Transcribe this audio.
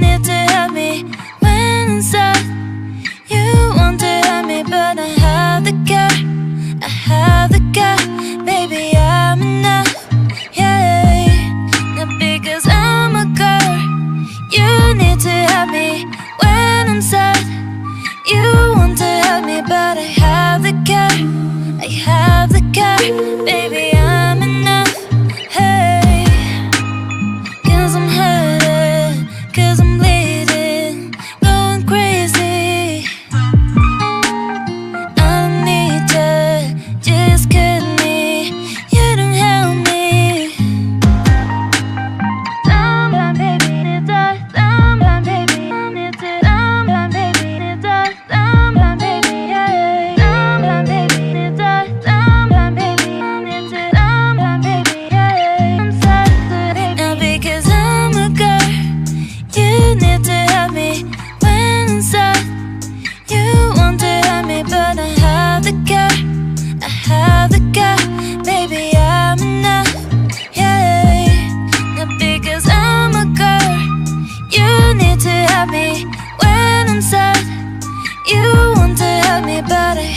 need to help me when I'm sad. You want to help me, but I have the care. I have the care, baby, I'm enough, yeah. Not because I'm a girl. You need to help me when I'm sad. You want to help me, but I have the care. I have the care, baby, I'm enough, hey. Cause I'm hurting, cause I'm bleeding, going crazy. I don't need you, just cut me. You don't help me. Someone baby need us, someone baby need to, someone baby need us, someone baby, yeah. Someone baby need us, someone baby need to, someone baby, yeah. I'm sorry, now because I'm a girl. You need to help me when I'm sad. You want to help me, but I have the care. I have the care, baby, I'm enough, yeah. Not because I'm a girl. You need to help me when I'm sad. You want to help me, but I